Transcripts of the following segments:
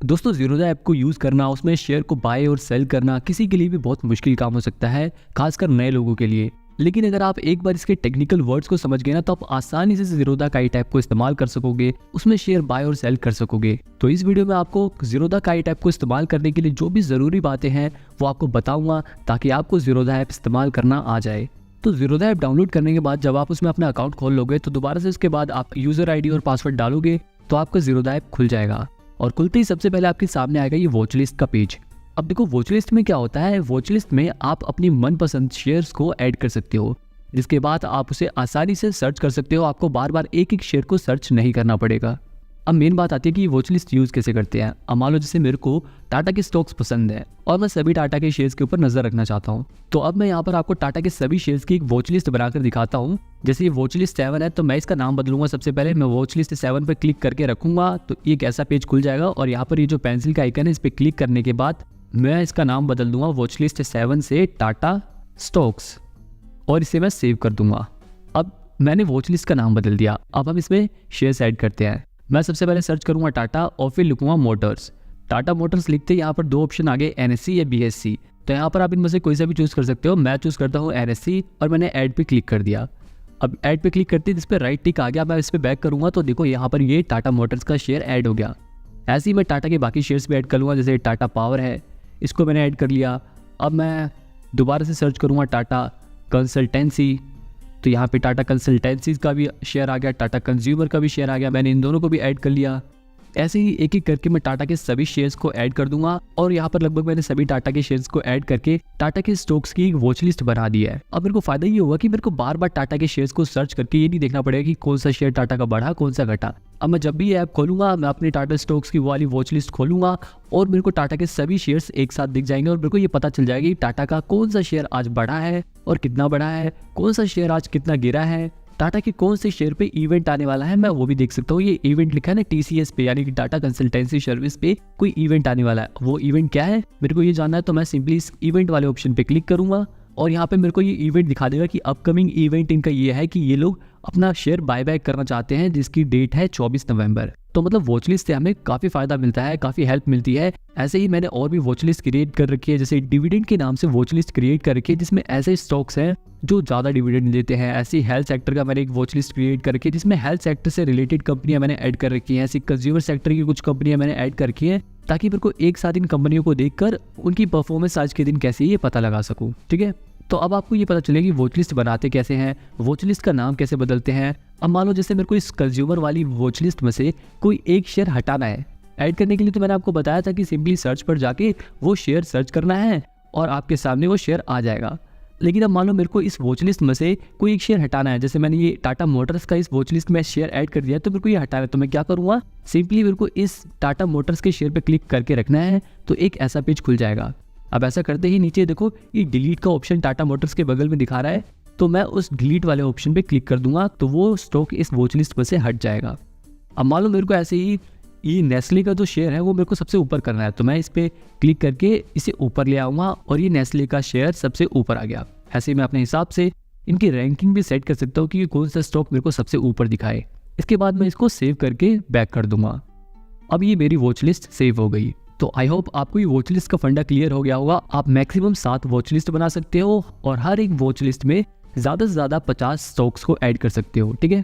दोस्तों ज़ीरोधा ऐप को यूज़ करना, उसमें शेयर को बाय और सेल करना किसी के लिए भी बहुत मुश्किल काम हो सकता है, खासकर नए लोगों के लिए। लेकिन अगर आप एक बार इसके टेक्निकल वर्ड्स को समझ गए ना, तो आप आसानी से ज़ीरोधा काइट ऐप को इस्तेमाल कर सकोगे, उसमें शेयर बाय और सेल कर सकोगे। तो इस वीडियो में आपको ज़ीरोधा काइट ऐप को इस्तेमाल करने के लिए जो भी ज़रूरी बातें हैं वो आपको बताऊंगा, ताकि आपको ज़ीरोधा ऐप इस्तेमाल करना आ जाए। तो ज़ीरोधा ऐप डाउनलोड करने के बाद जब आप उसमें अपना अकाउंट खोल लोगे, तो दोबारा से उसके बाद आप यूज़र ID और पासवर्ड डालोगे तो आपका ज़ीरोधा ऐप खुल जाएगा। और खुलते ही सबसे पहले आपके सामने आएगा ये वॉच लिस्ट का पेज। अब देखो वॉच लिस्ट में क्या होता है, वॉच लिस्ट में आप अपनी मनपसंद शेयर्स को ऐड कर सकते हो, जिसके बाद आप उसे आसानी से सर्च कर सकते हो। आपको बार बार एक एक शेयर को सर्च नहीं करना पड़ेगा। अब मेन बात आती है कि ये वॉच लिस्ट यूज़ कैसे करते हैं। अब मान लो जैसे मेरे को टाटा के स्टॉक्स पसंद है और मैं सभी टाटा के शेयर्स के ऊपर नजर रखना चाहता हूँ, तो अब मैं यहाँ पर आपको टाटा के सभी शेयर्स की एक वॉच लिस्ट बनाकर दिखाता हूँ। जैसे ये वॉच लिस्ट 7 है, तो मैं इसका नाम बदलूंगा। सबसे पहले मैं वॉच लिस्ट 7 पर क्लिक करके रखूंगा, तो एक ऐसा पेज खुल जाएगा। और यहाँ पर ये जो पेंसिल का आइकन है, इस पर क्लिक करने के बाद मैं इसका नाम बदल दूंगा वॉच लिस्ट 7 से टाटा स्टॉक्स, और इसे मैं सेव कर दूंगा। अब मैंने वॉच लिस्ट का नाम बदल दिया। अब हम इसमें शेयर्स ऐड करते हैं। मैं सबसे पहले सर्च करूंगा टाटा और फिर लिखूंगा मोटर्स। टाटा मोटर्स लिखते ही यहाँ पर 2 ऑप्शन आ गए, NSE या BSE। तो यहाँ पर आप इनमें से कोई सा भी चूज़ कर सकते हो। मैं चूज़ करता हूँ NSE और मैंने ऐड पे क्लिक कर दिया। अब ऐड पे क्लिक करते ही इस पर राइट टिक आ गया। मैं इस पर बैक करूँगा तो देखो यहाँ पर ये टाटा मोटर्स का शेयर ऐड हो गया। ऐसे ही मैं टाटा के बाकी शेयर्स भी ऐड कर लूँगा। जैसे टाटा पावर है, इसको मैंने ऐड कर लिया। अब मैं दोबारा से सर्च करूँगा टाटा कंसल्टेंसी, तो यहाँ पे टाटा कंसल्टेंसीज का भी शेयर आ गया, टाटा कंज्यूमर का भी शेयर आ गया। मैंने इन दोनों को भी ऐड कर लिया। ऐसे ही एक एक करके मैं टाटा के सभी शेयर्स को ऐड कर दूंगा। और यहाँ पर लगभग मैंने सभी टाटा के शेयर्स को ऐड करके टाटा के स्टॉक्स की एक वॉच लिस्ट बना दी है। अब मेरे को फायदा ये होगा कि मेरे को बार बार टाटा के शेयर्स को सर्च करके ये नहीं देखना पड़ेगा कि कौन सा शेयर टाटा का बढ़ा, कौन सा घटा। अब मैं जब भी ये ऐप खोलूंगा, मैं अपने टाटा स्टॉक्स की वाली वॉच लिस्ट खोलूंगा और मेरे को टाटा के सभी शेयर्स एक साथ दिख जाएंगे। और मेरे को ये पता चल जाएगा कि टाटा का कौन सा शेयर आज बढ़ा है और कितना बढ़ा है, कौन सा शेयर आज कितना गिरा है, टाटा के कौन से शेयर पे इवेंट आने वाला है, मैं वो भी देख सकता हूँ। ये इवेंट लिखा है ना TCS पे, यानी कि टाटा कंसल्टेंसी सर्विस पे कोई इवेंट आने वाला है। वो इवेंट क्या है मेरे को ये जानना है, तो मैं सिंपली इस इवेंट वाले ऑप्शन पे क्लिक करूंगा और यहाँ पे मेरे को ये इवेंट दिखा देगा कि अपकमिंग इवेंट इनका ये है कि ये लोग अपना शेयर बायबैक करना चाहते हैं, जिसकी डेट है 24 नवंबर। तो मतलब वॉच लिस्ट से हमें काफ़ी फायदा मिलता है, काफ़ी हेल्प मिलती है। ऐसे ही मैंने और भी वॉच लिस्ट क्रिएट कर रखी है, जैसे डिविडेंड के नाम से वॉच लिस्ट क्रिएट कर रखी है, जिसमें ऐसे स्टॉक्स हैं जो ज़्यादा डिविडेंड देते हैं। ऐसी हेल्थ सेक्टर का मैंने एक वॉच लिस्ट क्रिएट कर रखी है, जिसमें हेल्थ सेक्टर से रिलेटेड कंपनियां मैंने ऐड कर रखी हैं। ऐसी कंज्यूमर सेक्टर की कुछ कंपनियां मैंने ऐड कर रखी हैं, ताकि मेरे को एक साथ इन कंपनियों को देखकर उनकी परफॉर्मेंस आज के दिन कैसी है ये पता लगा सकूँ। ठीक है, तो अब आपको ये पता चलेगा कि वॉच लिस्ट बनाते कैसे हैं, वॉच लिस्ट का नाम कैसे बदलते हैं। अब मान लो जैसे मेरे को इस कंज्यूमर वाली वॉच लिस्ट में से कोई एक शेयर हटाना है, ऐड करने के लिए तो मैंने आपको बताया था कि सिंपली सर्च पर जाके वो शेयर सर्च करना है और आपके सामने वो शेयर आ जाएगा। लेकिन अब मान लो मेरे को इस वॉच लिस्ट में से कोई एक शेयर हटाना है। जैसे मैंने ये टाटा मोटर्स का इस वॉच लिस्ट में शेयर ऐड कर दिया, तो मेरे को ये हटाना है। तो मैं क्या करूँगा, सिंपली मेरे को इस टाटा मोटर्स के शेयर पर क्लिक करके रखना है, तो एक ऐसा पेज खुल जाएगा। अब ऐसा करते ही नीचे देखो ये डिलीट का ऑप्शन टाटा मोटर्स के बगल में दिखा रहा है, तो मैं उस डिलीट वाले ऑप्शन पे क्लिक कर दूंगा, तो वो स्टॉक इस वॉच लिस्ट पर से हट जाएगा। अब मान लो मेरे को ऐसे ही ये नेस्ले का जो शेयर है वो मेरे को सबसे ऊपर करना है, तो मैं इस पर क्लिक करके इसे ऊपर ले आऊँगा और ये नेस्ले का शेयर सबसे ऊपर आ गया। ऐसे ही मैं अपने हिसाब से इनकी रैंकिंग भी सेट कर सकता हूँ कि कौन सा स्टॉक मेरे को सबसे ऊपर दिखाए। इसके बाद मैं इसको सेव करके बैक कर दूंगा। अब ये मेरी वॉच लिस्ट सेव हो गई। तो आई होप आपको ये वॉच लिस्ट का फंडा क्लियर हो गया होगा। आप मैक्सिमम 7 वॉच लिस्ट बना सकते हो और हर एक वॉच लिस्ट में ज़्यादा से ज़्यादा 50 स्टॉक्स को ऐड कर सकते हो। ठीक है,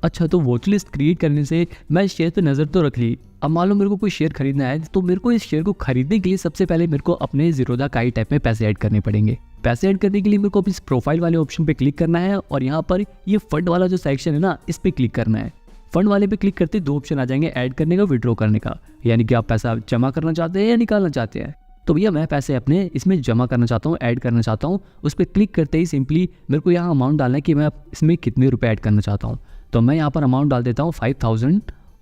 अच्छा, तो वॉच लिस्ट क्रिएट करने से मैं शेयर पे नज़र तो रख ली। अब मान लो मेरे को कोई शेयर खरीदना है, तो मेरे को इस शेयर को खरीदने के लिए सबसे पहले मेरे को अपने ज़ीरोधा काइट ऐप में पैसे ऐड करने पड़ेंगे। पैसे ऐड करने के लिए मेरे को इस प्रोफाइल वाले ऑप्शन पे क्लिक करना है और यहाँ पर ये फंड वाला जो सेक्शन है ना, इस पर क्लिक करना है। फंड वाले पे क्लिक करते 2 ऑप्शन आ जाएंगे, ऐड करने का, विड्रॉ करने का, यानी कि आप पैसा जमा करना चाहते हैं या निकालना चाहते हैं। तो भैया मैं पैसे अपने इसमें जमा करना चाहता हूँ, ऐड करना चाहता हूँ। उस पर क्लिक करते ही सिंपली मेरे को यहाँ अमाउंट डालना है कि मैं इसमें कितने रुपए ऐड करना चाहता हूँ। तो मैं यहाँ पर अमाउंट डाल देता हूँ 5000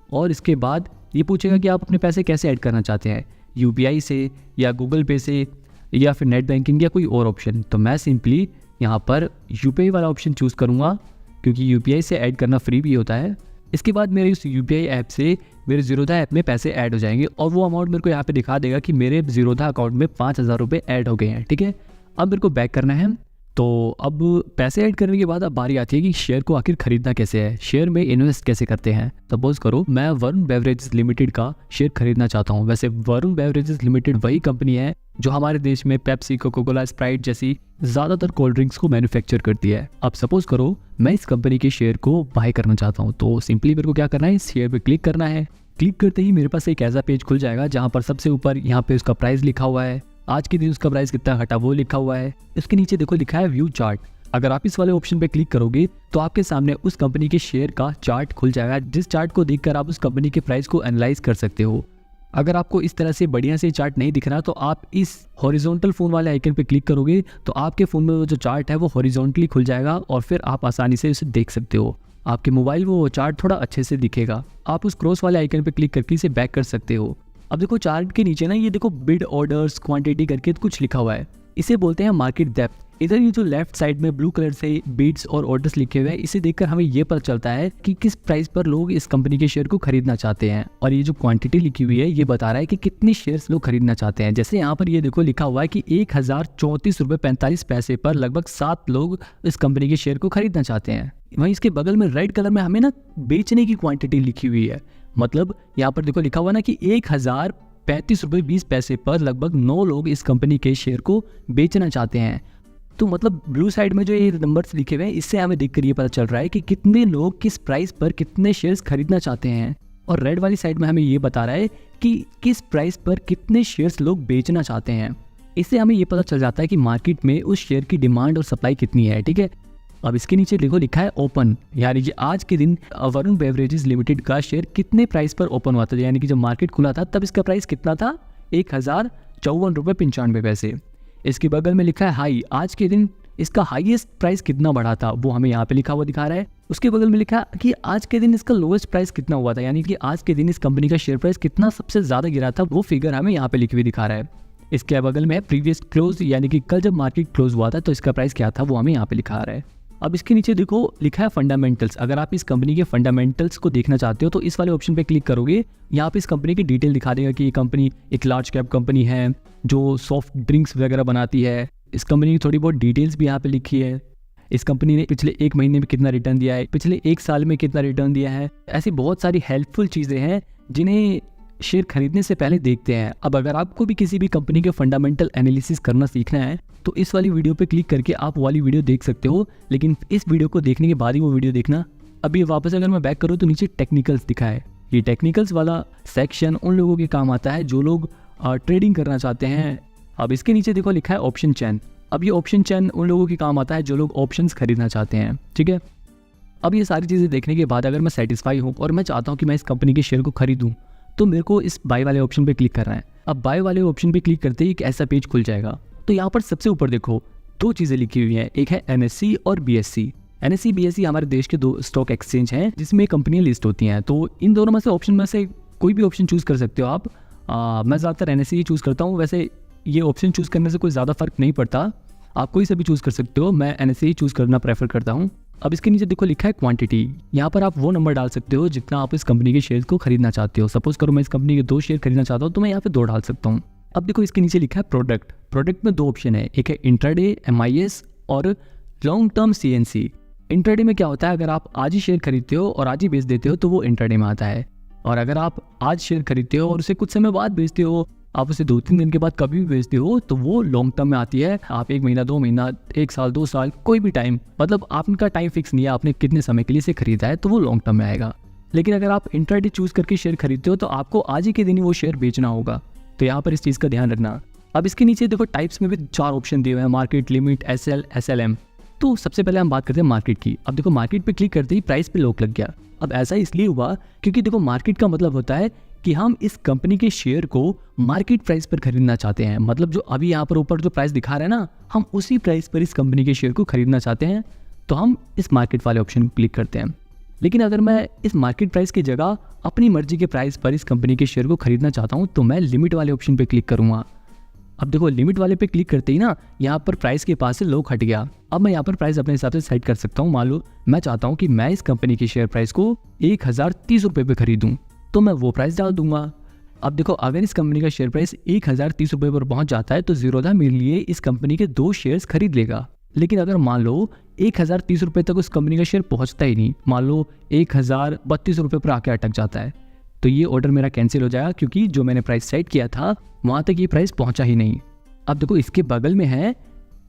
और इसके बाद ये पूछेगा कि आप अपने पैसे कैसे ऐड करना चाहते हैं, UPI से या गूगल पे से या फिर नेट बैंकिंग या कोई और ऑप्शन। तो मैं सिंपली यहाँ पर UPI वाला ऑप्शन चूज़ करूँगा, क्योंकि UPI से ऐड करना फ्री भी होता है। इसके बाद मेरे उस UPI ऐप से मेरे ज़ीरोधा ऐप में पैसे ऐड हो जाएंगे और वो अमाउंट मेरे को यहाँ पे दिखा देगा कि मेरे ज़ीरोधा अकाउंट में 5000 रुपये ऐड हो गए हैं। ठीक है, अब मेरे को बैक करना है, तो अब पैसे ऐड करने के बाद अब बारी आती है कि शेयर को आखिर खरीदना कैसे है, शेयर में इन्वेस्ट कैसे करते हैं। सपोज करो मैं वरुण बेवरेजेस लिमिटेड का शेयर खरीदना चाहता हूँ। वैसे वरुण बेवरेजेस लिमिटेड वही कंपनी है जो हमारे देश में पेप्सी, कोका कोला, स्प्राइट जैसी ज़्यादातर कोल्ड ड्रिंक्स को मैन्युफैक्चर करती है। अब सपोज करो मैं इस कंपनी के शेयर को बाय करना चाहता हूँ, तो सिंपली मेरे को क्या करना है, इस शेयर पे क्लिक करना है। क्लिक करते ही मेरे पास एक ऐसा पेज खुल जाएगा जहाँ पर सबसे ऊपर यहाँ पे उसका प्राइस लिखा हुआ है, आज के दिन उसका प्राइस कितना घटा वो लिखा हुआ है। इसके नीचे देखो लिखा है व्यू चार्ट। अगर आप इस वाले ऑप्शन पे क्लिक करोगे तो आपके सामने उस कंपनी के शेयर का चार्ट खुल जाएगा, जिस चार्ट को देखकर आप उस कंपनी के प्राइस को एनालाइज कर सकते हो। अगर आपको इस तरह से बढ़िया से चार्ट नहीं दिख रहा तो आप इस हॉरिजॉन्टल फोन वाले आइकन पे क्लिक करोगे तो आपके फोन में वो जो चार्ट है वो हॉरिजॉन्टली खुल जाएगा और फिर आप आसानी से उसे देख सकते हो। आपके मोबाइल में वो चार्ट थोड़ा अच्छे से दिखेगा। आप उस क्रॉस वाले आइकन पे क्लिक करके इसे बैक कर सकते हो। अब देखो चार्ट के नीचे ना ये देखो बिड, ऑर्डर्स, क्वांटिटी करके कुछ लिखा हुआ है, इसे बोलते हैं मार्केट डेप्थ। इधर ये जो लेफ्ट साइड में ब्लू कलर से बिड्स और ऑर्डर्स लिखे हुए हैं, इसे देखकर हमें ये पता चलता है कि किस प्राइस पर लोग इस कंपनी के शेयर को खरीदना चाहते हैं। और ये जो क्वांटिटी लिखी हुई है ये बता रहा है कि कितने शेयर्स लोग खरीदना चाहते हैं। जैसे यहाँ पर ये देखो लिखा हुआ है कि 1034.45 पर लगभग 7 लोग इस कंपनी के शेयर को खरीदना चाहते हैं। वहीं इसके बगल में रेड कलर में हमें ना बेचने की क्वांटिटी लिखी हुई है, मतलब यहाँ पर देखो लिखा हुआ ना कि 1035.20 पर लगभग 9 लोग इस कंपनी के शेयर को बेचना चाहते हैं। तो मतलब ब्लू साइड में जो ये नंबर्स लिखे हुए हैं इससे हमें देखकर ये पता चल रहा है कि कितने लोग किस प्राइस पर कितने शेयर्स खरीदना चाहते हैं। और रेड वाली साइड में हमें ये बता रहा है कि किस प्राइस पर कितने शेयर्स लोग बेचना चाहते हैं। इससे हमें ये पता चल जाता है कि मार्केट में उस शेयर की डिमांड और सप्लाई कितनी है। ठीक है, अब इसके नीचे देखो लिखा है ओपन, यानी कि आज के दिन वरुण बेवरेजेस लिमिटेड का शेयर कितने प्राइस पर ओपन हुआ था, यानी कि जब मार्केट खुला था तब इसका प्राइस कितना था, 1054.95। इसके बगल में लिखा है हाई, आज के दिन इसका हाईएस्ट प्राइस कितना बढ़ा था वो हमें यहाँ पे लिखा हुआ दिखा रहा है। उसके बगल में लिखा कि आज के दिन इसका लोएस्ट प्राइस कितना हुआ था, यानी कि आज के दिन इस कंपनी का शेयर प्राइस कितना सबसे ज़्यादा गिरा था, वो फिगर हमें यहाँ पे लिखी हुई दिखा रहा है। इसके बगल में प्रीवियस क्लोज, यानी कि कल जब मार्केट क्लोज हुआ था तो इसका प्राइस क्या था वो हमें यहाँ पे लिखा रहा है। अब इसके नीचे देखो लिखा है फंडामेंटल्स। अगर आप इस कंपनी के फंडामेंटल्स को देखना चाहते हो तो इस वाले ऑप्शन पे क्लिक करोगे। यहाँ पे इस कंपनी की डिटेल दिखा देगा कि ये कंपनी एक लार्ज कैप कंपनी है जो सॉफ्ट ड्रिंक्स वगैरह बनाती है। इस कंपनी की थोड़ी बहुत डिटेल्स भी यहाँ पे लिखी है। इस कंपनी ने पिछले 1 महीने में कितना रिटर्न दिया है, पिछले 1 साल में कितना रिटर्न दिया है। ऐसी बहुत सारी हेल्पफुल चीज़ें हैं जिन्हें शेयर खरीदने से पहले देखते हैं। अब अगर आपको भी किसी भी कंपनी के फंडामेंटल एनालिसिस करना सीखना है तो इस वाली वीडियो पे क्लिक करके आप वाली वीडियो देख सकते हो, लेकिन इस वीडियो को देखने के बाद ही वो वीडियो देखना। अभी वापस अगर मैं बैक करूँ तो नीचे टेक्निकल्स दिखा है। ये टेक्निकल्स वाला सेक्शन उन लोगों के काम आता है जो लोग ट्रेडिंग करना चाहते हैं। अब इसके नीचे देखो लिखा है ऑप्शन चेन। अब ये ऑप्शन चेन उन लोगों के काम आता है जो लोग ऑप्शंस खरीदना चाहते हैं। ठीक है, अब ये सारी चीज़ें देखने के बाद अगर मैं सेटिस्फाई हूँ और मैं चाहता हूँ कि मैं इस कंपनी के शेयर को खरीदूँ तो मेरे को इस बाय वाले ऑप्शन पे क्लिक करना है। अब बाय वाले ऑप्शन पे क्लिक करते ही एक ऐसा पेज खुल जाएगा। तो यहाँ पर सबसे ऊपर देखो 2 चीज़ें लिखी हुई हैं, एक है NSE और BSE। NSE BSE हमारे देश के 2 स्टॉक एक्सचेंज हैं जिसमें कंपनियाँ लिस्ट होती हैं। तो इन दोनों में से ऑप्शन में से कोई भी ऑप्शन चूज़ कर सकते हो आप। मैं ज़्यादातर NSE ही चूज़ करता हूँ। वैसे ये ऑप्शन चूज़ करने से कोई ज़्यादा फर्क नहीं पड़ता, आप कोई से भी चूज़ कर सकते हो। मैं NSE ही चूज़ करना प्रेफर करता हूँ। अब इसके नीचे देखो लिखा है क्वांटिटी। यहाँ पर आप वो नंबर डाल सकते हो जितना आप इस कंपनी के शेयर को खरीदना चाहते हो। सपोज करो मैं इस कंपनी के 2 शेयर खरीदना चाहता हूँ तो मैं यहाँ पे 2 डाल सकता हूँ। अब देखो इसके नीचे लिखा है प्रोडक्ट। प्रोडक्ट में 2 ऑप्शन है, एक है इंट्राडे MIS और लॉन्ग टर्म CNC। इंट्राडे में क्या होता है, अगर आप आज ही शेयर खरीदते हो और आज ही बेच देते हो तो वो इंट्राडे में आता है। और अगर आप आज शेयर खरीदते हो और उसे कुछ समय बाद बेचते हो, आप उसे 2-3 दिन के बाद कभी भी बेचते हो तो वो लॉन्ग टर्म में आती है। आप 1 महीना, 2 महीना, 1 साल, 2 साल, कोई भी टाइम, मतलब आपका टाइम फिक्स नहीं है, आपने कितने समय के लिए इसे खरीदा है तो वो लॉन्ग टर्म में आएगा। लेकिन अगर आप इंट्राडे चूज करके शेयर खरीदते हो तो आपको आज ही के दिन ही वो शेयर बेचना होगा। तो यहाँ पर इस चीज़ का ध्यान रखना। अब इसके नीचे देखो टाइप्स में भी 4 ऑप्शन दिए हुए हैं, मार्केट, लिमिट, SL, SLM। तो सबसे पहले हम बात करते हैं मार्केट की। अब देखो मार्केट पे क्लिक करते ही प्राइस पे लॉक लग गया। अब ऐसा इसलिए हुआ क्योंकि देखो मार्केट का मतलब होता है कि हम इस कंपनी के शेयर को मार्केट प्राइस पर खरीदना चाहते हैं। मतलब जो अभी यहाँ पर ऊपर जो प्राइस दिखा रहा है ना, हम उसी प्राइस पर इस कंपनी के शेयर को खरीदना चाहते हैं, तो हम इस मार्केट वाले ऑप्शन पर क्लिक करते हैं। लेकिन अगर मैं इस मार्केट प्राइस की जगह अपनी मर्जी के प्राइस पर इस कंपनी के शेयर को खरीदना चाहता हूँ तो मैं लिमिट वाले ऑप्शन पर क्लिक करूँगा। अब देखो लिमिट वाले पे क्लिक करते ही ना यहाँ पर प्राइस के पास से लॉक हट गया। अब मैं यहाँ पर प्राइस अपने हिसाब से सेट कर सकता हूँ। मान लो मैं चाहता हूँ कि मैं इस कंपनी के शेयर प्राइस को 1030 रुपये पे खरीदूँ तो मैं वो प्राइस डाल दूंगा। अब देखो अगर इस कंपनी का शेयर प्राइस 1030 रुपये पर पहुँच जाता है तो ज़ीरोधा मेरे लिए इस कंपनी के 2 शेयर्स खरीद लेगा। लेकिन अगर मान लो 1030 रुपये तक उस कंपनी का शेयर पहुंचता ही नहीं, मान लो 1032 रुपये पर आके अटक जाता है, तो ये ऑर्डर मेरा कैंसिल हो जाएगा, क्योंकि जो मैंने प्राइस सेट किया था वहाँ तक ये प्राइस पहुंचा ही नहीं। अब देखो इसके बगल में है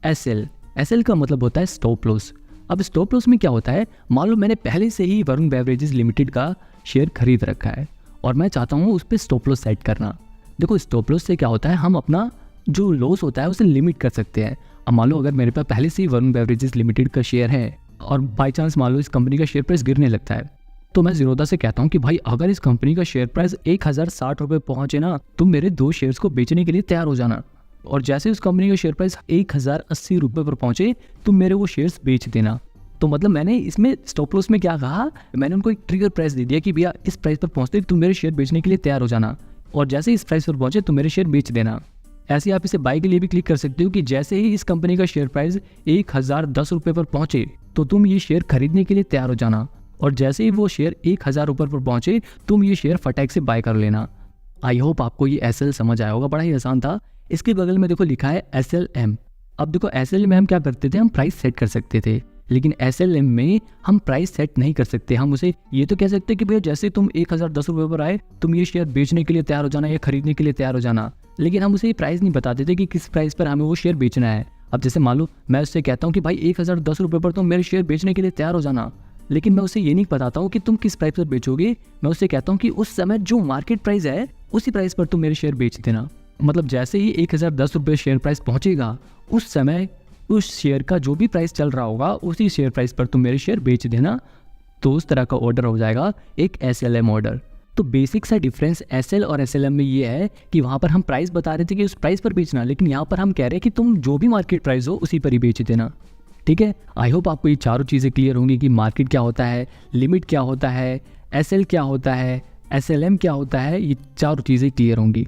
एसएल। एसएल का मतलब होता है स्टॉप लॉस। अब स्टॉप लॉस में क्या होता है, मान लो मैंने पहले से ही वरुण बेवरेजेस लिमिटेड का शेयर खरीद रखा है और मैं चाहता हूँ उस पर स्टॉप लॉस सेट करना। देखो स्टॉप लॉस से क्या होता है, हम अपना जो लॉस होता है उसे लिमिट कर सकते हैं। अब मान लो अगर मेरे पास पहले से ही वरुण बेवरेजेस लिमिटेड का शेयर है और बाई चांस मान लो इस कंपनी का शेयर प्राइस गिरने लगता है, तो मैं ज़ीरोधा से कहता हूँ कि भाई अगर इस कंपनी का शेयर प्राइस 1060 रुपये पहुँचे ना, तुम मेरे 2 शेयर्स को बेचने के लिए तैयार हो जाना। और जैसे उस कंपनी का शेयर प्राइस 1080 रुपये पर पहुँचे, तुम मेरे वो शेयर्स बेच देना। तो मतलब मैंने इसमें स्टॉप लॉस में क्या कहा, मैंने उनको एक ट्रिगर प्राइस दे दिया कि भैया इस प्राइस पर पहुँचते तुम मेरे शेयर बेचने के लिए तैयार हो जाना, और जैसे इस प्राइस पर पहुँचे तुम मेरे शेयर बेच देना। ऐसे आप इसे बाय के लिए भी क्लिक कर सकते हो कि जैसे ही इस कंपनी का शेयर प्राइस 1010 रुपये पर पहुँचे तो तुम ये शेयर खरीदने के लिए तैयार हो जाना, और जैसे ही वो शेयर 1000 रुपये पर पहुँचे तुम ये शेयर फटाक से बाय कर लेना। आई होप आपको ये एसएल समझ आया होगा, बड़ा ही आसान था। इसके बगल में देखो लिखा है एसएलएम। अब देखो एसएल में हम क्या करते थे, हम प्राइस सेट कर सकते थे, लेकिन एसएलएम में हम प्राइस सेट नहीं कर सकते। हम उसे ये तो कह सकते कि भैया जैसे तुम 1010 रुपये पर आए तुम ये शेयर बेचने के लिए तैयार हो जाना या खरीदने के लिए तैयार हो जाना, लेकिन हम उसे ये प्राइस नहीं बताते थे कि किस प्राइस पर हमें वो शेयर बेचना है। अब जैसे मान लो मैं उससे कहता हूँ कि भाई 1010 रुपये पर तुम मेरे शेयर बेचने के लिए तैयार हो जाना, लेकिन मैं उसे ये नहीं बताता हूँ कि तुम किस प्राइस पर बेचोगे। मैं उससे कहता हूँ कि उस समय जो मार्केट प्राइस है उसी प्राइस पर तुम मेरे शेयर बेच देना। मतलब जैसे ही 1010 रुपये शेयर प्राइस पहुँचेगा उस समय उस शेयर का जो भी प्राइस चल रहा होगा उसी शेयर प्राइस पर तुम मेरे शेयर बेच देना। तो उस तरह का ऑर्डर हो जाएगा एक एसएलएम ऑर्डर। तो बेसिक सा डिफरेंस एसएल और एसएलएम में ये है कि वहाँ पर हम प्राइस बता रहे थे कि उस प्राइस पर बेचना, लेकिन यहाँ पर हम कह रहे हैं कि तुम जो भी मार्केट प्राइस हो उसी पर ही बेच देना। ठीक है, आई होप आपको ये चारों चीज़ें क्लियर होंगी कि मार्केट क्या होता है, लिमिट क्या होता है, एसएल क्या होता है, एसएलएम क्या होता है, ये चारों चीज़ें क्लियर होंगी।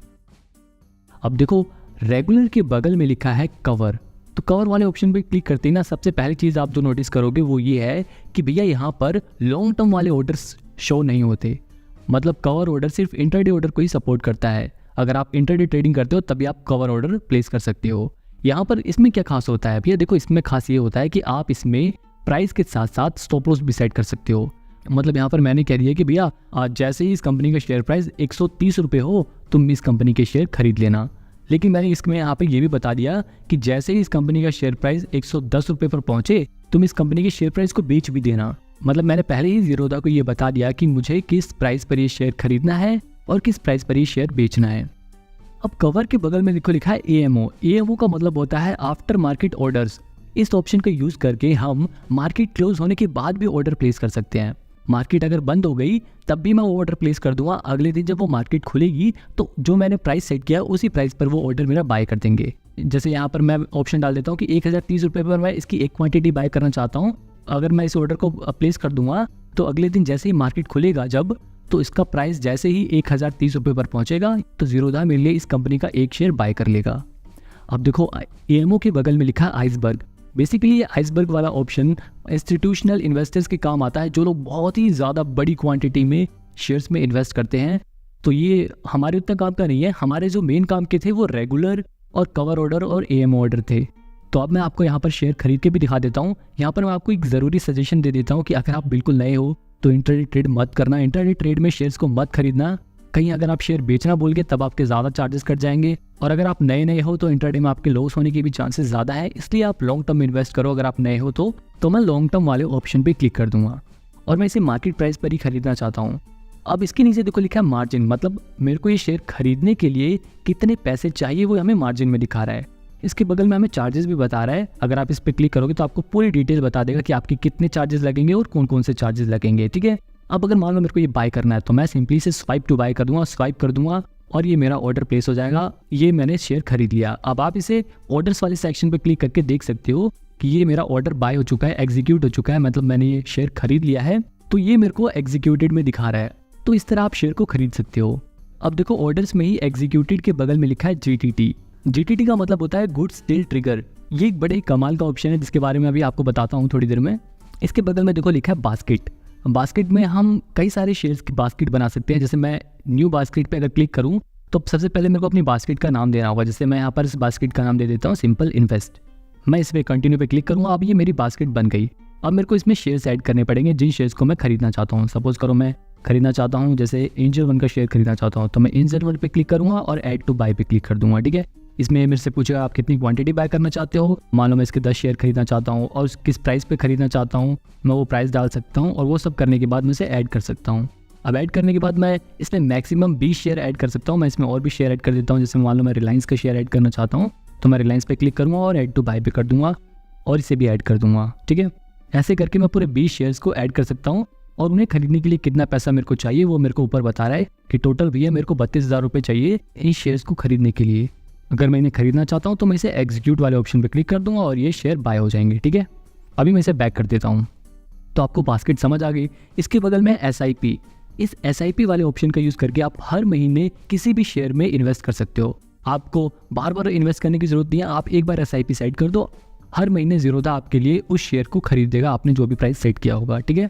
अब देखो रेगुलर के बगल में लिखा है कवर। तो कवर वाले ऑप्शन पे क्लिक करते ही ना सबसे पहली चीज़ आप जो नोटिस करोगे वो ये है कि भैया यहाँ पर लॉन्ग टर्म वाले ऑर्डर्स शो नहीं होते। मतलब कवर ऑर्डर सिर्फ इंटरडे ऑर्डर को ही सपोर्ट करता है। अगर आप इंटरडे ट्रेडिंग करते हो तभी आप कवर ऑर्डर प्लेस कर सकते हो। यहाँ पर इसमें क्या खास होता है भैया, देखो इसमें खास ये होता है कि आप इसमें प्राइस के साथ साथ स्टॉप लॉस भी सेट कर सकते हो। मतलब यहाँ पर मैंने कह दिया कि भैया जैसे ही इस कंपनी का शेयर प्राइस 130 रुपये हो तुम इस कंपनी के शेयर खरीद लेना, लेकिन मैंने इसमें यहाँ पे ये भी बता दिया कि जैसे ही इस कंपनी का शेयर प्राइस 110 रुपये पर पहुँचे तुम इस कंपनी के शेयर प्राइस को बेच भी देना। मतलब मैंने पहले ही ज़ीरोधा को ये बता दिया कि मुझे किस प्राइस पर ये शेयर खरीदना है और किस प्राइस पर ये शेयर बेचना है। अब कवर के बगल में देखो लिखा है एएमओ। एएमओ का मतलब होता है आफ्टर मार्केट ऑर्डर्स। इस ऑप्शन का यूज़ करके हम मार्केट क्लोज होने के बाद भी ऑर्डर प्लेस कर सकते हैं। मार्केट अगर बंद हो गई तब भी मैं वो ऑर्डर प्लेस कर दूंगा, अगले दिन जब वो मार्केट खुलेगी तो जो मैंने प्राइस सेट किया उसी प्राइस पर वो ऑर्डर मेरा बाय कर देंगे। जैसे यहाँ पर मैं ऑप्शन डाल देता हूँ कि 1030 रुपये पर मैं इसकी एक क्वांटिटी बाय करना चाहता हूँ। अगर मैं इस ऑर्डर को प्लेस कर दूंगा तो अगले दिन जैसे ही मार्केट खुलेगा जब, तो इसका प्राइस जैसे ही 1030 रुपये पर पहुँचेगा तो ज़ीरोधा मेरे लिए इस कंपनी का एक शेयर बाय कर लेगा। अब देखो एएमओ के बगल में लिखा है आइसबर्ग। बेसिकली ये आइसबर्ग वाला ऑप्शन इंस्टीट्यूशनल इन्वेस्टर्स के काम आता है जो लोग बहुत ही ज़्यादा बड़ी क्वांटिटी में शेयर्स में इन्वेस्ट करते हैं। तो ये हमारे उतना काम का नहीं है, हमारे जो मेन काम के थे वो रेगुलर और कवर ऑर्डर और एएमओ ऑर्डर थे। तो अब मैं आपको यहाँ पर शेयर खरीद के भी दिखा देता हूँ। यहाँ पर मैं आपको एक ज़रूरी सजेशन दे देता हूँ कि अगर आप बिल्कुल नए हो तो इंटरडे ट्रेड मत करना। इंटरडे ट्रेड में शेयर्स को मत खरीदना, कहीं अगर आप शेयर बेचना बोल गए तब आपके ज़्यादा चार्जेस कट जाएंगे, और अगर आप नए हो तो इंटरडे में आपके लॉस होने के भी चांसेस ज़्यादा है। इसलिए आप लॉन्ग टर्म में इन्वेस्ट करो। अगर आप नए हो तो मैं लॉन्ग टर्म वाले ऑप्शन पे क्लिक कर दूंगा और मैं इसे मार्केट प्राइस पर ही खरीदना चाहता हूँ। अब इसके नीचे देखो लिखा है मार्जिन, मतलब मेरे को ये शेयर खरीदने के लिए कितने पैसे चाहिए वो हमें मार्जिन में दिखा रहा है। इसके बगल में हमें चार्जेस भी बता रहा है। अगर आप इस पर क्लिक करोगे तो आपको पूरी डिटेल बता देगा कि आपके कितने चार्जेस लगेंगे और कौन कौन से चार्जेस लगेंगे। ठीक है, अब अगर मान लो मेरे को ये बाय करना है तो मैं सिंपली से स्वाइप टू बाय कर दूंगा, स्वाइप कर दूंगा और ये मेरा ऑर्डर प्लेस हो जाएगा। ये मैंने शेयर खरीद लिया। अब आप इसे ऑर्डर्स वाले सेक्शन पर क्लिक करके देख सकते हो कि ये मेरा ऑर्डर बाय हो चुका है, एग्जीक्यूट हो चुका है, मतलब मैंने ये शेयर खरीद लिया है। तो ये मेरे को एग्जीक्यूटेड में दिखा रहा है। तो इस तरह आप शेयर को खरीद सकते हो। अब देखो ऑर्डर्स में ही एग्जीक्यूटेड के बगल में लिखा है जीटीटी। जीटीटी का मतलब होता है गुड्स टिल ट्रिगर। ये एक बड़े कमाल का ऑप्शन है जिसके बारे में अभी आपको बताता हूँ थोड़ी देर में। इसके बगल में देखो लिखा है बास्केट। बास्केट में हम कई सारे शेयर्स की बास्केट बना सकते हैं। जैसे मैं न्यू बास्केट पे अगर क्लिक करूँ तो सबसे पहले मेरे को अपनी बास्केट का नाम देना होगा। जैसे मैं यहाँ पर इस बास्केट का नाम दे देता हूँ सिंपल इन्वेस्ट। मैं इस पर कंटिन्यू पे क्लिक करूँगा। अब ये मेरी बास्केट बन गई। अब मेरे को इसमें शेयर्स ऐड करने पड़ेंगे जिन शेयर्स को मैं खरीदना चाहता हूँ। सपोज करो मैं खरीदना चाहता हूँ जैसे एंजल वन का शेयर खरीदना चाहता हूँ, तो मैं एंजल वन पे क्लिक करूँगा और ऐड टू बाय पे क्लिक कर दूंगा। ठीक है, इसमें मेरे से पूछेगा आप कितनी क्वांटिटी बाय करना चाहते हो। मान लो मैं इसके 10 शेयर खरीदना चाहता हूँ और किस प्राइस पे खरीदना चाहता हूँ, मैं वो प्राइस डाल सकता हूँ और वो सब करने के बाद मैं इसे ऐड कर सकता हूँ। अब ऐड करने के बाद मैं इसमें मैक्सिमम 20 शेयर ऐड कर सकता हूँ। मैं इसमें और भी शेयर ऐड कर देता हूँ। जैसे मान लो मैं रिलायंस का शेयर ऐड करना चाहता हूँ, तो मैं रिलायंस पे क्लिक करूँगा और ऐड टू बाय पे कर दूंगा और इसे भी ऐड कर दूंगा। ठीक है, ऐसे करके मैं पूरे 20 शेयर्स को ऐड कर सकता हूँ और उन्हें खरीदने के लिए कितना पैसा मेरे को चाहिए वो मेरे को ऊपर बता रहा है कि टोटल भैया मेरे को 32,000 रुपये चाहिए इन शेयर्स को खरीदने के लिए। अगर मैं इन्हें खरीदना चाहता हूँ तो मैं इसे एग्जीक्यूट वाले ऑप्शन पे क्लिक कर दूंगा और ये शेयर बाय हो जाएंगे। ठीक है, अभी मैं इसे बैक कर देता हूँ। तो आपको बास्केट समझ आ गई। इसके बगल में SIP, इस SIP वाले ऑप्शन का यूज़ करके आप हर महीने किसी भी शेयर में इन्वेस्ट कर सकते हो। आपको बार बार इन्वेस्ट करने की जरूरत नहीं है। आप एक बार SIP सेट कर दो, हर महीने ज़ीरोधा आपके लिए उस शेयर को खरीद देगा आपने जो भी प्राइस सेट किया होगा। ठीक है,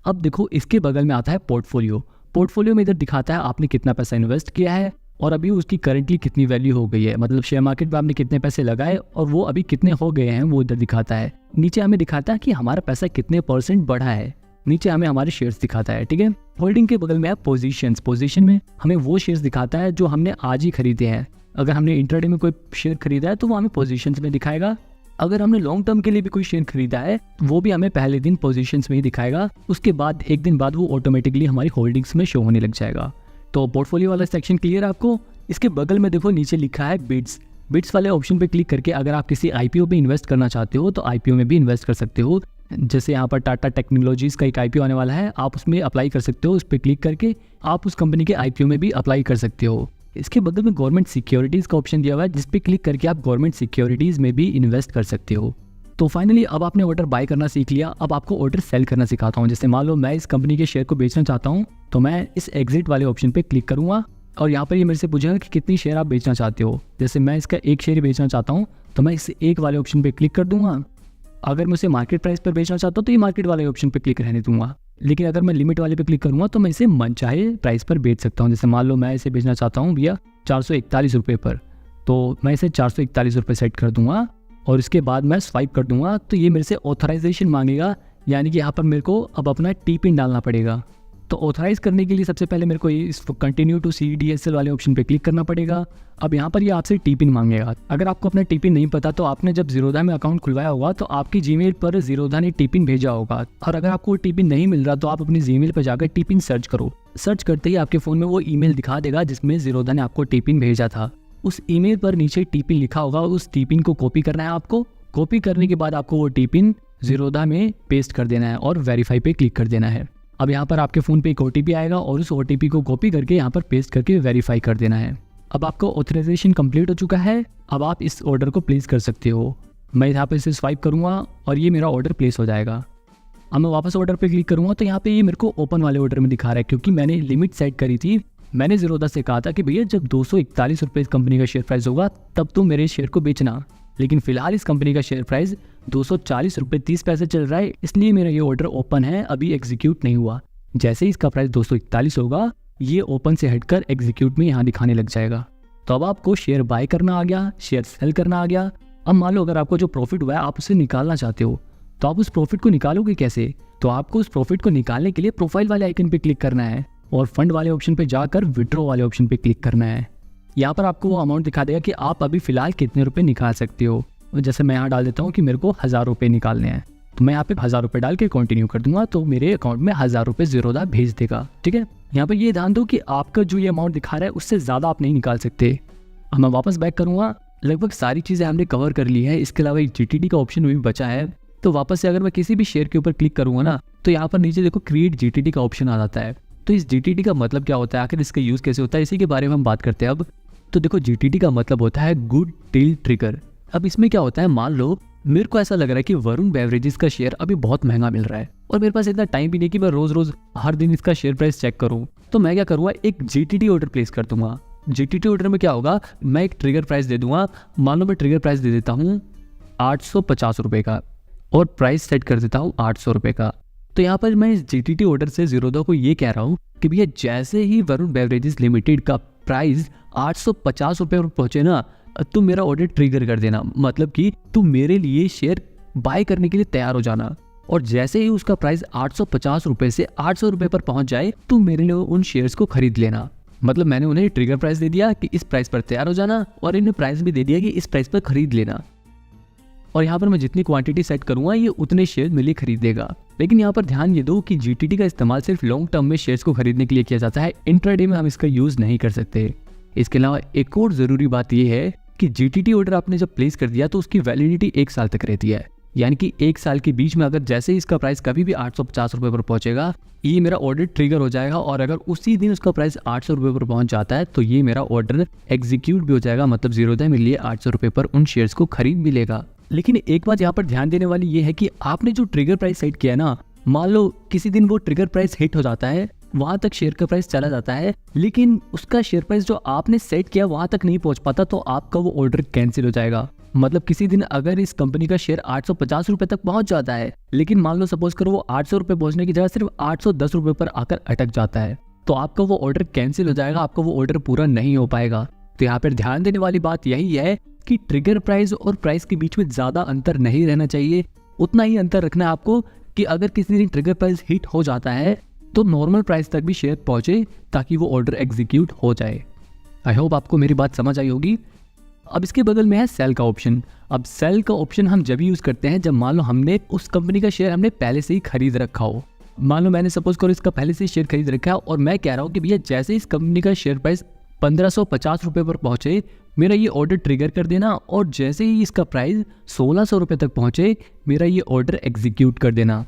अब देखो इसके बगल में आता है पोर्टफोलियो। पोर्टफोलियो में इधर दिखाता है आपने कितना पैसा इन्वेस्ट किया है और अभी उसकी करंटली कितनी वैल्यू हो गई है, मतलब शेयर मार्केट में आपने कितने पैसे लगाए और वो अभी कितने हो गए हैं वो इधर दिखाता है। नीचे हमें दिखाता है कि हमारा पैसा कितने % बढ़ा है। नीचे हमें हमारे शेयर्स दिखाता है। ठीक है, होल्डिंग के बगल में है पोजीशंस। पोजीशन में हमें वो शेयर्स दिखाता है जो हमने आज ही खरीदे हैं। अगर हमने इंट्राडे में कोई शेयर खरीदा है तो वो हमें पोजीशंस में दिखाएगा। अगर हमने लॉन्ग टर्म के लिए भी कोई शेयर खरीदा है वो भी हमें पहले दिन पोजीशंस में ही दिखाएगा। उसके बाद एक दिन बाद वो ऑटोमेटिकली हमारी होल्डिंग्स में शो होने लग जाएगा। तो पोर्टफोलियो वाला सेक्शन क्लियर है आपको। इसके बगल में देखो नीचे लिखा है बिड्स। बिड्स वाले ऑप्शन पे क्लिक करके अगर आप किसी IPO पे इन्वेस्ट करना चाहते हो तो IPO में भी इन्वेस्ट कर सकते हो। जैसे यहाँ पर टाटा टेक्नोलॉजीज का एक IPO आने वाला है, आप उसमें अप्लाई कर सकते हो। उस पर क्लिक करके आप उस कंपनी के IPO में भी अप्लाई कर सकते हो। इसके बगल में गवर्नमेंट सिक्योरिटीज़ का ऑप्शन दिया हुआ है जिस पे क्लिक करके आप गवर्नमेंट सिक्योरिटीज़ में भी इन्वेस्ट कर सकते हो। तो फाइनली अब आपने ऑर्डर बाय करना सीख लिया। अब आपको ऑर्डर सेल करना सिखाता हूँ। जैसे मान लो मैं इस कंपनी के शेयर को बेचना चाहता हूँ तो मैं इस एग्जिट वाले ऑप्शन पे क्लिक करूँगा और यहाँ पर ये मेरे से पूछेगा कि कितनी शेयर आप बेचना चाहते हो। जैसे मैं इसका एक शेयर ही बेचना चाहता हूँ तो मैं इस एक वाले ऑप्शन पे क्लिक कर दूंगा। अगर मैं उसे मार्केट प्राइस पर बेचना चाहता हूँ तो ये मार्केट वाले ऑप्शन पे क्लिक रहने दूंगा। लेकिन अगर मैं लिमिट वाले पे क्लिक करूँगा तो मैं इसे मनचाहे प्राइस पर बेच सकता हूँ। जैसे मान लो मैं इसे बेचना चाहता हूँ भैया 441 रुपये पर, तो मैं इसे 441 रुपये सेट कर दूंगा और इसके बाद मैं स्वाइप कर दूंगा तो ये मेरे से ऑथराइजेशन मांगेगा, यानी कि यहाँ पर मेरे को अब अपना टी-पिन डालना पड़ेगा। तो ऑथराइज करने के लिए सबसे पहले मेरे को इस कंटिन्यू टू CDSL वाले ऑप्शन पे क्लिक करना पड़ेगा। अब यहाँ पर ये आपसे टी-पिन मांगेगा। अगर आपको अपना टी-पिन नहीं पता तो आपने जब ज़ीरोधा में अकाउंट खुलवाया होगा तो आपकी जीमेल पर ज़ीरोधा ने टी-पिन भेजा होगा। और अगर आपको टी-पिन नहीं मिल रहा तो आप अपनी जीमेल पर जाकर टी-पिन सर्च करो। सर्च करते ही आपके फ़ोन में वो ईमेल दिखा देगा जिसमें ज़ीरोधा ने आपको टी-पिन भेजा था। उस ईमेल पर नीचे टी-पिन लिखा होगा, उस टी-पिन को कॉपी करना है आपको। कॉपी करने के बाद आपको वो टी-पिन ज़ीरोधा में पेस्ट कर देना है और वेरीफाई पे क्लिक कर देना है। अब यहाँ पर आपके फ़ोन पे एक OTP आएगा और उस OTP को कॉपी करके यहाँ पर पेस्ट करके वेरीफाई कर देना है। अब आपको ऑथराइजेशन कंप्लीट हो चुका है। अब आप इस ऑर्डर को प्लेस कर सकते हो। मैं यहाँ पर इसे स्वाइप करूँगा और ये मेरा ऑर्डर प्लेस हो जाएगा। अब मैं वापस ऑर्डर पे क्लिक करूँगा तो यहाँ पे ये मेरे को ओपन वाले ऑर्डर में दिखा रहा है क्योंकि मैंने लिमिट सेट करी थी। मैंने ज़ीरोधा से कहा था कि भैया जब 241 रुपये इस कंपनी का शेयर प्राइस होगा तब तुम मेरे शेयर को बेचना, लेकिन फिलहाल इस कंपनी का शेयर प्राइस 240 रुपये 30 पैसे चल रहा है, इसलिए मेरा ये ऑर्डर ओपन है, अभी एग्जीक्यूट नहीं हुआ। जैसे ही इसका प्राइस 241 होगा ये ओपन से हटकर एग्जीक्यूट में यहाँ दिखाने लग जाएगा। तो अब आपको शेयर बाय करना आ गया, शेयर सेल करना आ गया। अब मान लो अगर आपको जो प्रॉफिट हुआ है आप उसे निकालना चाहते हो तो आप उस प्रॉफिट को निकालोगे कैसे? तो आपको उस प्रॉफिट को निकालने के लिए प्रोफाइल वाले आइकन पे क्लिक करना है और फंड वाले ऑप्शन पे जाकर विड्रॉ वाले ऑप्शन पे क्लिक करना है। यहाँ पर आपको वो अमाउंट दिखा देगा कि आप अभी फिलहाल कितने रुपए निकाल सकते हो। जैसे मैं यहाँ डाल देता हूँ कि मेरे को 1000 रुपये निकालने हैं, तो मैं यहाँ पे 1000 रुपये डाल के कंटिन्यू कर दूंगा तो मेरे अकाउंट में 1000 रुपये ज़ीरोधा भेज देगा। ठीक है, यहाँ पर ये ध्यान दो कि आपका जो ये अमाउंट दिखा रहा है उससे ज़्यादा आप नहीं निकाल सकते। अब मैं वापस बैक करूँगा। लगभग सारी चीज़ें हमने कवर कर ली है। इसके अलावा एक GTT का ऑप्शन भी बचा है। तो वापस से अगर मैं किसी भी शेयर के ऊपर क्लिक करूँगा ना तो यहाँ पर नीचे देखो क्रिएट GTT का ऑप्शन आ जाता है। तो इस GTT का मतलब क्या होता है, आखिर इसका यूज़ कैसे होता है, इसी के बारे में हम बात करते हैं अब। तो देखो GTT का मतलब होता है गुड टिल ट्रिगर। अब इसमें क्या होता है, मान लो मेरे को ऐसा लग रहा है कि वरुण बेवरेजेस का शेयर अभी बहुत महंगा मिल रहा है और मेरे पास इतना टाइम भी नहीं कि मैं रोज रोज हर दिन इसका शेयर प्राइस चेक करूं। तो मैं क्या करूँगा, एक GTT ऑर्डर प्लेस कर दूंगा। GTT ऑर्डर में क्या होगा, मैं एक ट्रिगर प्राइस दे दूंगा। मान लो मैं ट्रिगर प्राइस दे देता हूँ 850 रुपये का और प्राइस सेट कर देता हूँ 800 रुपये का। तो यहाँ पर मैं इस GTT ऑर्डर से ज़ीरोधा को ये कह रहा हूँ कि भैया जैसे ही वरुण बेवरेजेस लिमिटेड का प्राइस 850 रुपये पर पहुँचे ना, तुम मेरा ऑर्डर ट्रिगर कर देना, मतलब कि तुम मेरे लिए शेयर बाय करने के लिए तैयार हो जाना, और जैसे ही उसका प्राइस 850 रुपए से 800 रुपए पर पहुंच जाए तुम मेरे लिए उन शेयर्स को खरीद लेना। मतलब मैंने उन्हें ट्रिगर प्राइस दे दिया कि इस प्राइस पर तैयार हो जाना, और इन्हें प्राइस भी दे दिया कि इस प्राइस पर खरीद लेना, और यहाँ पर मैं जितनी क्वांटिटी सेट करूंगा ये उतने शेयर मेरे लिए खरीदेगा। लेकिन यहाँ पर ध्यान ये दो कि जीटीटी का इस्तेमाल सिर्फ लॉन्ग टर्म में शेयर्स को खरीदने के लिए किया जाता है, इंट्राडे में हम इसका यूज नहीं कर सकते। इसके अलावा एक और जरूरी बात यह है कि जीटीटी ऑर्डर आपने जब प्लेस कर दिया तो उसकी वैलिडिटी 1 साल तक रहती है, यानी कि 1 साल के बीच में अगर जैसे ही इसका प्राइस कभी भी 850 रुपए पर पहुंचेगा ये मेरा ऑर्डर ट्रिगर हो जाएगा, और अगर उसी दिन उसका प्राइस 800 रुपए पर पहुंच जाता है तो ये मेरा ऑर्डर एग्जीक्यूट भी हो जाएगा, मतलब ज़ीरोधा मेरे लिए 800 रुपए पर उन शेयर्स को खरीद भी लेगा। लेकिन एक बात यहाँ पर ध्यान देने वाली ये है कि आपने जो ट्रिगर प्राइस सेट किया है ना, मान लो किसी दिन वो ट्रिगर प्राइस हिट हो जाता है, वहां तक शेयर का प्राइस चला जाता है, लेकिन उसका शेयर प्राइस जो आपने सेट किया वहां तक नहीं पहुंच पाता, तो आपका वो ऑर्डर कैंसिल हो जाएगा। मतलब किसी दिन अगर इस कंपनी का शेयर 850 रुपए तक पहुंच जाता है, लेकिन मान लो सपोज करो वो 800 रुपए पहुंचने की जगह सिर्फ 810 रुपए पर आकर अटक जाता है, तो आपका वो ऑर्डर कैंसिल हो जाएगा, आपका वो ऑर्डर पूरा नहीं हो पाएगा। तो यहाँ पर ध्यान देने वाली बात यही है कि ट्रिगर प्राइस और प्राइस के बीच में ज्यादा अंतर नहीं रहना चाहिए, उतना ही अंतर रखना है आपको कि अगर किसी दिन ट्रिगर प्राइस हिट हो जाता है तो नॉर्मल प्राइस तक भी शेयर पहुंचे ताकि वो ऑर्डर एग्जीक्यूट हो जाए। आई होप आपको मेरी बात समझ आई होगी। अब इसके बगल में है सेल का ऑप्शन। अब सेल का ऑप्शन हम जब यूज करते हैं जब मान लो हमने उस कंपनी का शेयर हमने पहले से ही खरीद रखा हो। मान लो मैंने सपोज करो इसका पहले से ही शेयर खरीद रखा है और मैं कह रहा हूँ कि भैया जैसे इस कंपनी का शेयर प्राइस 1550 रुपए पर पहुंचे मेरा ये ऑर्डर ट्रिगर कर देना, और जैसे ही इसका प्राइस 1600 रुपए तक पहुंचे मेरा ये ऑर्डर एग्जीक्यूट कर देना।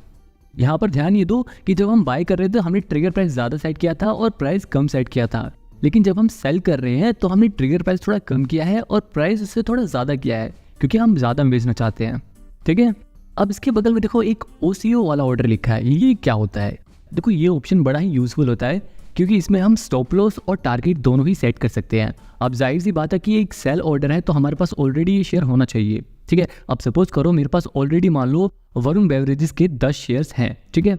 यहाँ पर ध्यान ये दो कि जब हम बाय कर रहे थे हमने ट्रिगर प्राइस ज़्यादा सेट किया था और प्राइस कम सेट किया था, लेकिन जब हम सेल कर रहे हैं तो हमने ट्रिगर प्राइस थोड़ा कम किया है और प्राइस उससे थोड़ा ज़्यादा किया है क्योंकि हम ज़्यादा बेचना चाहते हैं। ठीक है, अब इसके बगल में देखो एक OCO वाला ऑर्डर लिखा है। ये क्या होता है? देखो ये ऑप्शन बड़ा ही यूजफुल होता है क्योंकि इसमें हम स्टॉप लॉस और टारगेट दोनों ही सेट कर सकते हैं। अब जाहिर सी बात है कि एक सेल ऑर्डर है तो हमारे पास ऑलरेडी ये शेयर होना चाहिए। ठीक है, अब सपोज करो मेरे पास ऑलरेडी मान लो वरुण बेवरेजेस के 10 शेयर्स हैं। ठीक है,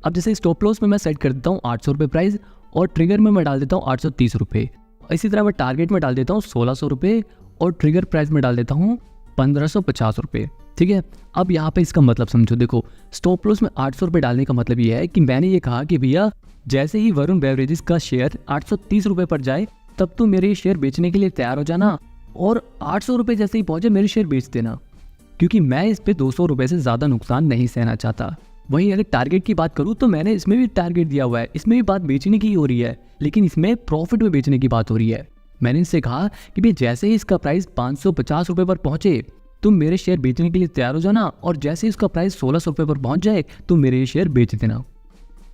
अब जैसे स्टॉप लॉस में मैं सेट कर देता हूँ 800 रुपये प्राइस, और ट्रिगर में मैं डाल देता हूँ 830 रुपये। इसी तरह मैं टारगेट में डाल देता हूँ 1600 रुपये और ट्रिगर प्राइस में डाल देता हूँ 1550 रुपये। ठीक है, अब यहाँ पे इसका मतलब समझो। देखो स्टॉप लॉस में 800 रुपये डालने का मतलब ये है कि मैंने ये कहा कि भैया जैसे ही वरुण बेवरेजेस का शेयर 830 रुपये पर जाए तब तो मेरे शेयर बेचने के लिए तैयार हो जाना, और 800 रुपये जैसे ही पहुंचे मेरे शेयर बेच देना, क्योंकि मैं इस पे 200 रुपये से ज़्यादा नुकसान नहीं सहना चाहता। वहीं अगर टारगेट की बात करूँ तो मैंने इसमें भी टारगेट दिया हुआ है, इसमें भी बात बेचने की हो रही है, लेकिन इसमें प्रॉफिट में बेचने की बात हो रही है। मैंने इससे कहा कि भाई जैसे ही इसका प्राइस 550 रुपये पर पहुंचे तुम मेरे शेयर बेचने के लिए तैयार हो जाना, और जैसे ही इसका प्राइस 1600 रुपये पर पहुंच जाए तुम मेरे शेयर बेच देना।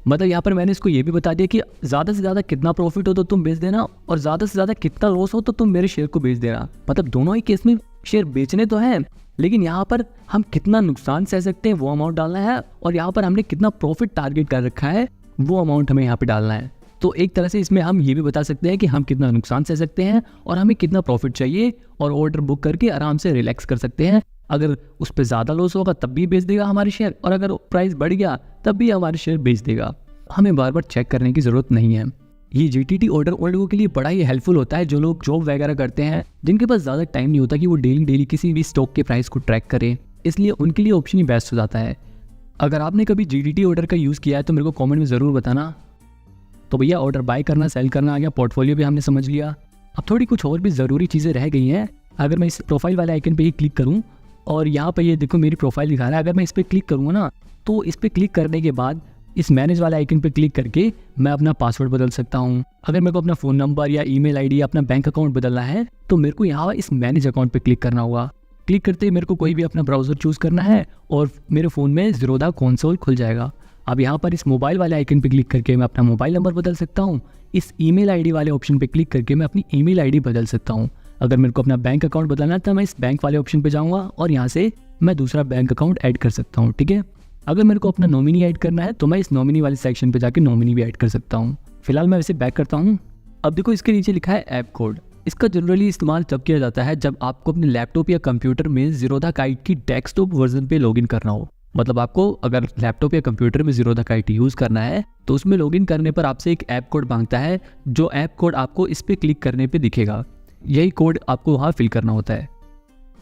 मतलब यहाँ पर मैंने इसको ये भी बता दिया कि ज़्यादा से ज़्यादा कितना प्रॉफिट हो तो तुम बेच देना, और ज़्यादा से ज़्यादा कितना लॉस हो तो तुम मेरे शेयर को बेच देना। मतलब दोनों ही केस में शेयर बेचने तो हैं, लेकिन यहाँ पर हम कितना नुकसान सह सकते हैं वो अमाउंट डालना है, और यहाँ पर हमने कितना प्रॉफिट टारगेट कर रखा है वो अमाउंट हमें यहाँ पे डालना है। तो एक तरह से इसमें हम ये भी बता सकते हैं कि हम कितना नुकसान सह सकते हैं और हमें कितना प्रॉफिट चाहिए, और ऑर्डर बुक करके आराम से रिलैक्स कर सकते हैं। अगर उस पर ज़्यादा लॉस होगा तब भी बेच देगा हमारे शेयर, और अगर प्राइस बढ़ गया तब भी हमारे शेयर बेच देगा। हमें बार बार चेक करने की ज़रूरत नहीं है। ये जीटीटी ऑर्डर उन लोगों के लिए बड़ा ही हेल्पफुल होता है जो लोग जॉब वगैरह करते हैं, जिनके पास ज़्यादा टाइम नहीं होता कि वो डेली किसी भी स्टॉक के प्राइस को ट्रैक करें, इसलिए उनके लिए ऑप्शन ही बेस्ट हो जाता है। अगर आपने कभी जीटीटी ऑर्डर का यूज़ किया है तो मेरे को कमेंट में ज़रूर बताना। तो भैया ऑर्डर बाय करना सेल करना आ गया, पोर्टफोलियो भी हमने समझ लिया। अब थोड़ी कुछ और भी ज़रूरी चीज़ें रह गई हैं। अगर मैं इस प्रोफाइल वाले आइकन पे ही क्लिक करूँ और यहाँ पर ये देखो मेरी प्रोफाइल दिखा रहा है, अगर मैं इस पर क्लिक करूँगा ना तो इस पर क्लिक करने के बाद इस मैनेज वाले आइकन पे क्लिक करके मैं अपना पासवर्ड बदल सकता हूँ। अगर मेरे को अपना फ़ोन नंबर या ईमेल आईडी या अपना बैंक अकाउंट बदलना है तो मेरे को यहाँ इस मैनेज अकाउंट पे क्लिक करना होगा। क्लिक करते ही मेरे को कोई भी अपना ब्राउज़र चूज़ करना है और मेरे फ़ोन में ज़ीरोधा कंसोल खुल जाएगा। अब यहाँ पर इस मोबाइल वाले आइकन पे क्लिक करके मैं अपना मोबाइल नंबर बदल सकता हूँ। इस ईमेल आईडी वाले ऑप्शन पे क्लिक करके मैं अपनी ईमेल आईडी बदल सकता हूँ। अगर मेरे को अपना बैंक अकाउंट बदलना है तो मैं इस बैंक वाले ऑप्शन पे जाऊँगा और यहाँ से मैं दूसरा बैंक अकाउंट ऐड कर सकता हूँ। ठीक है, अगर मेरे को अपना नॉमिनी ऐड करना है तो मैं इस नॉमिनी वाले सेक्शन पे जाके नॉमिनी भी ऐड कर सकता हूँ। फिलहाल मैं वैसे बैक करता हूँ। अब देखो इसके नीचे लिखा है ऐप कोड। इसका जनरली इस्तेमाल तब किया जाता है जब आपको अपने लैपटॉप या कंप्यूटर में ज़ीरोधा काइट की डेस्कटॉप वर्जन पे लॉगिन करना हो। मतलब आपको अगर लैपटॉप या कंप्यूटर में ज़ीरोधा काइट यूज़ करना है तो उसमें लॉगिन करने पर आपसे एक ऐप कोड मांगता है, जो ऐप कोड आपको इस पर क्लिक करने पर दिखेगा। यही कोड आपको वहाँ फिल करना होता है।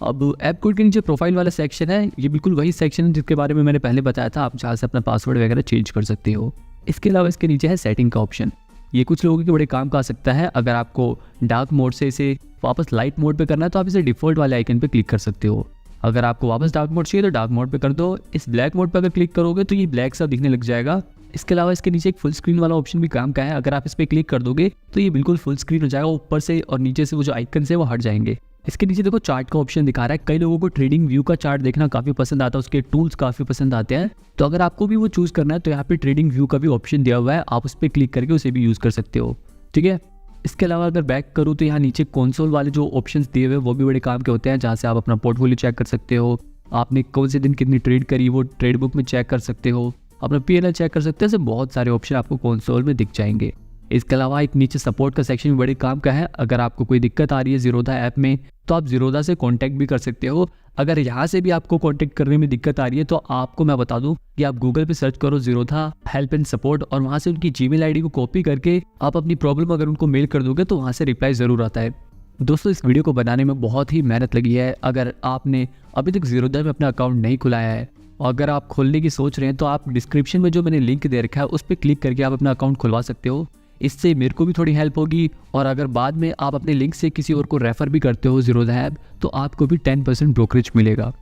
अब ऐप कोड के नीचे प्रोफाइल वाला सेक्शन है, ये बिल्कुल वही सेक्शन है जिसके बारे में मैंने पहले बताया था, आप जहाँ से अपना पासवर्ड वगैरह चेंज कर सकते हो। इसके अलावा इसके नीचे है सेटिंग का ऑप्शन। ये कुछ लोगों के बड़े काम का आ सकता है। अगर आपको डार्क मोड से इसे वापस लाइट मोड पे करना है तो आप इसे डिफ़ॉल्ट वाले आइकन पे क्लिक कर सकते हो। अगर आपको वापस डार्क मोड चाहिए तो डार्क मोड पे कर दो। इस ब्लैक मोड पे अगर क्लिक करोगे तो ये ब्लैक सा दिखने लग जाएगा। इसके अलावा इसके नीचे एक फुल स्क्रीन वाला ऑप्शन भी काम का है। अगर आप इस पर क्लिक कर दोगे तो ये बिल्कुल फुल स्क्रीन हो जाएगा, ऊपर से और नीचे से वो जो आइकन है वो हट जाएंगे। इसके नीचे देखो चार्ट का ऑप्शन दिखा रहा है। कई लोगों को ट्रेडिंग व्यू का चार्ट देखना काफ़ी पसंद आता है, उसके टूल्स काफ़ी पसंद आते हैं। तो अगर आपको भी वो चूज़ करना है तो यहाँ पे ट्रेडिंग व्यू का भी ऑप्शन दिया हुआ है, आप उस पर क्लिक करके उसे भी यूज़ कर सकते हो। ठीक है, इसके अलावा अगर बैक करूँ तो यहाँ नीचे कंसोल वाले जो ऑप्शंस दिए हुए हैं वो भी बड़े काम के होते हैं, जहाँ से आप अपना पोर्टफोलियो चेक कर सकते हो, आपने कौन से दिन कितनी ट्रेड करी वो ट्रेड बुक में चेक कर सकते हो, अपना पीएनएल चेक कर सकते हैं। ऐसे बहुत सारे ऑप्शन आपको कंसोल में दिख जाएंगे। इसके अलावा एक नीचे सपोर्ट का सेक्शन भी बड़े काम का है। अगर आपको कोई दिक्कत आ रही है ज़ीरोधा ऐप में तो आप ज़ीरोधा से कांटेक्ट भी कर सकते हो। अगर यहाँ से भी आपको कांटेक्ट करने में दिक्कत आ रही है तो आपको मैं बता दूं कि आप गूगल पे सर्च करो ज़ीरोधा हेल्प एंड सपोर्ट और वहाँ से उनकी जीमेल आईडी को कॉपी करके आप अपनी प्रॉब्लम अगर उनको मेल कर दोगे तो वहाँ से रिप्लाई ज़रूर आता है। दोस्तों, इस वीडियो को बनाने में बहुत ही मेहनत लगी है। अगर आपने अभी तक ज़ीरोधा में अपना अकाउंट नहीं खुलाया है और अगर आप खोलने की सोच रहे हैं तो आप डिस्क्रिप्शन में जो मैंने लिंक दे रखा है उस पर क्लिक करके आप अपना अकाउंट खुलवा सकते हो। इससे मेरे को भी थोड़ी हेल्प होगी और अगर बाद में आप अपने लिंक से किसी और को रेफ़र भी करते हो ज़ीरोधा ऐप तो आपको भी 10% ब्रोकरेज मिलेगा।